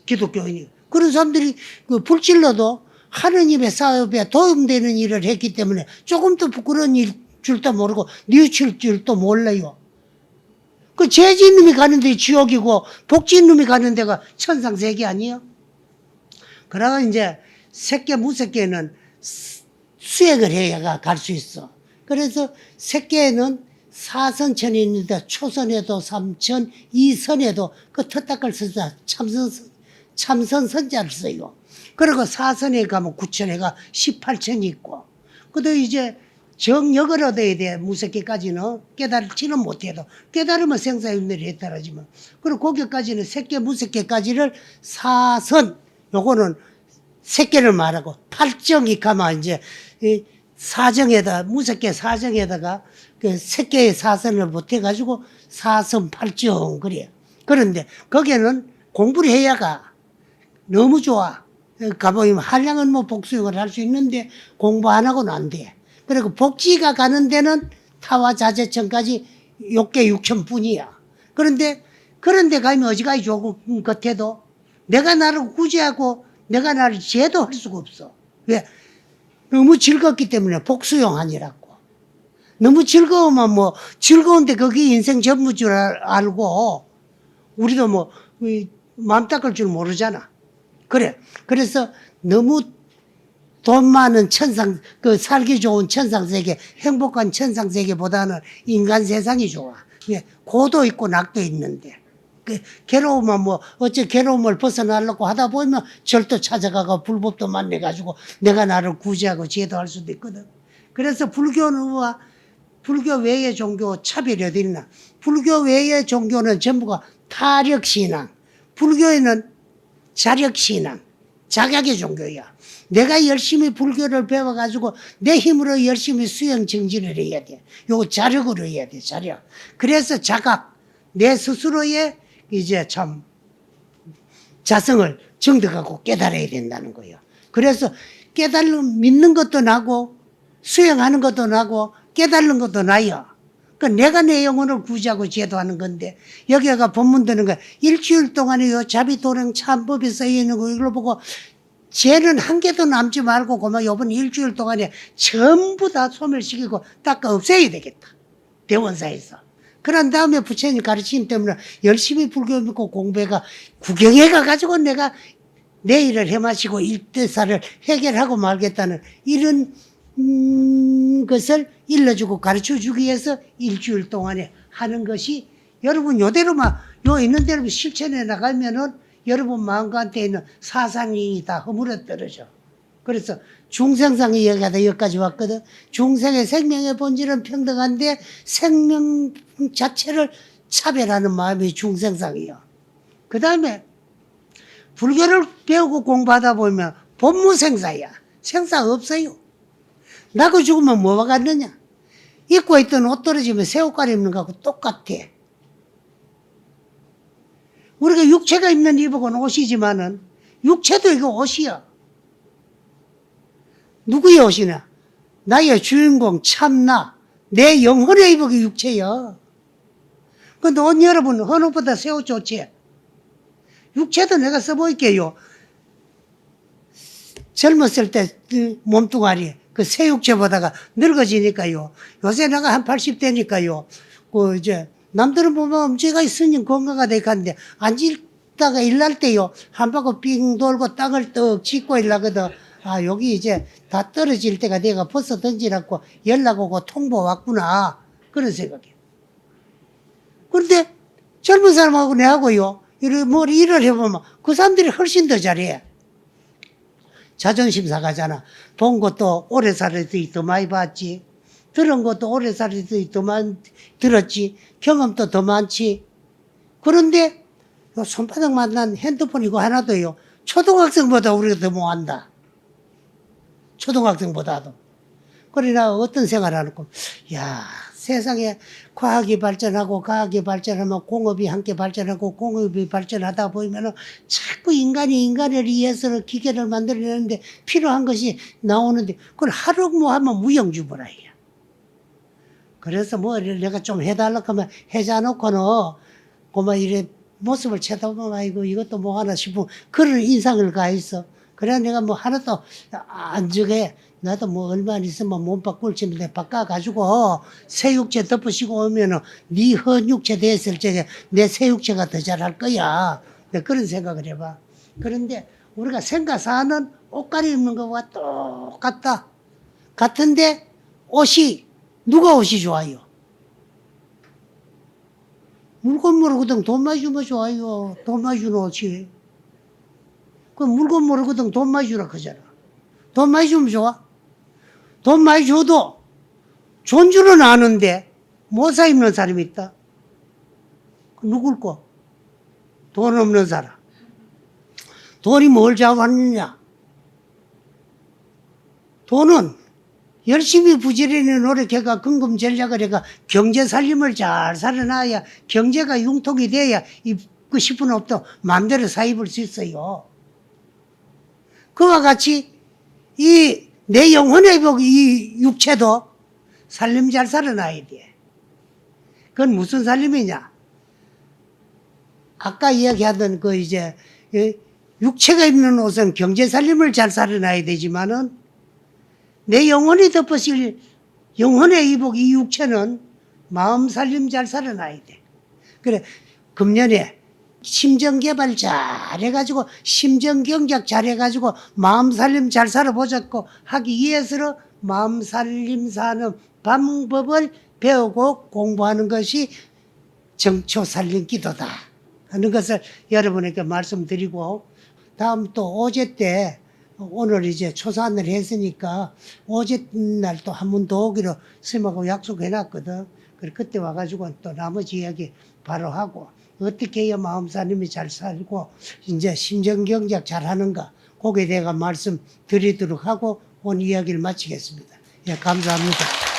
기독교인이. 그런 사람들이 그 불질러도 하느님의 사업에 도움되는 일을 했기 때문에 조금 더 부끄러운 일 줄도 모르고 뉘우칠 줄도 몰라요. 그 죄진 놈이 가는 데 지옥이고 복진 놈이 가는 데가 천상세계 아니에요? 그러나 이제 새끼 무새끼는 수행을 해야 갈 수 있어. 그래서 새끼에는 사선천이 있는데 초선에도 삼천, 이선에도 그 텄닦을 써서 참선선자를 써요. 그리고 사선에 가면 9천에가 18천이 있고. 그래도 이제 정력을 얻어야 돼. 무새끼까지는 깨달지는 못해도 깨달으면 생사윤회를 해탈하지만 그리고 거기까지는 새끼 무새끼까지를 사선 요거는 새끼를 말하고 팔정이 가면 이제 이 사정에다 무새끼 사정에다가 그 새끼의 사선을 못해가지고 사선 팔정 그래. 그런데 거기는 공부를 해야가 너무 좋아. 가보면 한량은 뭐 복수용을 할 수 있는데 공부 안 하고는 안 돼. 그리고 복지가 가는 데는 타와자재천까지 욕계 6천뿐이야. 그런데 그런데 가면 어지간히 좋은 것 같아도 내가 나를 구제하고 내가 나를 제도 할 수가 없어. 왜? 너무 즐겁기 때문에 복수용 아니라고. 너무 즐거우면 뭐 즐거운데 그게 인생 전부인 줄 알고 우리도 뭐 마음 닦을 줄 모르잖아. 그래. 그래서 너무 돈 많은 천상, 그 살기 좋은 천상세계, 행복한 천상세계보다는 인간 세상이 좋아. 왜? 고도 있고 낙도 있는데. 그 괴로우면 뭐, 어째 괴로움을 벗어나려고 하다 보면 절도 찾아가고 불법도 만나가지고 내가 나를 구제하고 제도할 수도 있거든. 그래서 불교와 불교 외의 종교 차별이 어디 있나? 불교 외의 종교는 전부가 타력신앙, 불교에는 자력신앙, 자각의 종교야. 내가 열심히 불교를 배워가지고 내 힘으로 열심히 수행 정진을 해야 돼. 요거 자력으로 해야 돼, 자력. 그래서 자각, 내 스스로의 이제 참 자성을 정득하고 깨달아야 된다는 거예요. 그래서 믿는 것도 나고 수행하는 것도 나고 깨달는 것도 나요. 그 내가 내 영혼을 구제하고 제도하는 건데 여기가 본문 드는 거야. 일주일 동안에 요 자비도령 참법에 써 있는 거 이걸 보고 죄는 한 개도 남지 말고 그만 요번 일주일 동안에 전부 다 소멸시키고 닦아 없애야 되겠다. 대원사에서. 그런 다음에 부처님 가르침 때문에 열심히 불교 믿고 공부해가 구경해 가가지고 내가 내일을 해마시고 일대사를 해결하고 말겠다는 이런 것을 일러주고 가르쳐주기 위해서 일주일 동안에 하는 것이 여러분 요대로만 요 있는 대로 실천해 나가면은 여러분 마음가한테 있는 사상이 다 허물어 떨어져. 그래서 중생상이 여기까지 왔거든. 중생의 생명의 본질은 평등한데 생명 자체를 차별하는 마음이 중생상이요. 그 다음에 불교를 배우고 공부하다 보면 본무생사야. 생사 없어요. 나고 죽으면 뭐가 같느냐? 입고 있던 옷 떨어지면 새 옷 갈아입는 거하고 똑같아. 우리가 육체가 입는 입은 옷이지만은 육체도 이거 옷이야. 누구의 옷이냐? 나의 주인공 참나. 내 영혼의 입은 육체야. 근데 옷 여러분 어느 옷보다 새 옷 좋지? 육체도 내가 써보일게요. 젊었을 때 몸뚱아리 그 새 육체보다가 늙어지니까요. 요새 내가 한 80대니까요. 그 이제 남들은 보면 제가 스님 건강가 되겠는데 앉다가 일날 때요 한 바퀴 삥 돌고 땅을 떡 짚고 일나거든. 아 여기 이제 다 떨어질 때가 내가 벌써 던지라고 연락 오고 통보 왔구나 그런 생각이에요. 그런데 젊은 사람하고 내하고요 이렇게 뭘 일을 해보면 그 사람들이 훨씬 더 잘해. 자존심 상하잖아. 본 것도 오래 살았더니 더 많이 봤지. 들은 것도 오래 살았더니 더 많이 들었지. 경험도 더 많지. 그런데 요 손바닥만 난 핸드폰 이거 하나도요. 초등학생보다 우리가 더 못한다. 초등학생보다도. 그러나 어떤 생활을 하고, 야 세상에 과학이 발전하고 과학이 발전하면 공업이 함께 발전하고 공업이 발전하다 보면은 자꾸 인간이 인간을 위해서 기계를 만들어내는데 필요한 것이 나오는데 그걸 하루 뭐 하면 무용주부라야. 그래서 뭐 내가 좀 해달라고 하면 해자놓고는 그만 이래 모습을 쳐다보면 아이고 이것도 뭐 하나 싶고 그런 인상을 가있어. 그래 내가 뭐 하나도 안 주게 나도 뭐 얼마 안 있으면 몸박 꿀치는데 바꿔가지고 새육체 덮으시고 오면은 네 헌육체 됐을 적에 내 새육체가 더 잘할 거야. 내가 그런 생각을 해봐. 그런데 우리가 생각사는 옷갈이 입는 거와 똑같다. 같은데 옷이 누가 옷이 좋아요? 물건 모르거든 돈 많이 주면 좋아요. 돈 많이 주는 옷이. 그 물건 모르거든 돈 많이 주라 그러잖아. 돈 많이 주면 좋아? 돈 많이 줘도 존주는 아는데 못 사 입는 사람이 있다. 누굴까? 돈 없는 사람. 돈이 뭘 잡았느냐? 돈은 열심히 부지런히 노력해가 근금 전략을 해가 경제 살림을 잘 살아놔야 경제가 융통이 돼야 입고 싶은 옷도 마음대로 사 입을 수 있어요. 그와 같이 내 영혼의 복, 이 육체도 살림 잘 살아놔야 돼. 그건 무슨 살림이냐? 아까 이야기하던 그 이제 육체가 입는 옷은 경제 살림을 잘 살아놔야 되지만은 내 영혼이 덮으실 영혼의 이복 이 육체는 마음 살림 잘 살아놔야 돼. 그래 금년에 심정 개발 잘 해가지고 심정 경작 잘 해가지고 마음 살림 잘 살아보자고 하기 위해서 마음 살림 사는 방법을 배우고 공부하는 것이 정초 살림 기도다 하는 것을 여러분에게 말씀드리고 다음 또 어제 때 오늘 이제 초산을 했으니까 어제 날 또 한 번 더 오기로 스님하고 약속해놨거든. 그래 그때 와가지고 또 나머지 이야기 바로 하고 어떻게 해야 마음 살림이 잘 살고 이제 심정 경작 잘 하는가 거기에 대해 말씀 드리도록 하고 오늘 이야기를 마치겠습니다. 예, 감사합니다.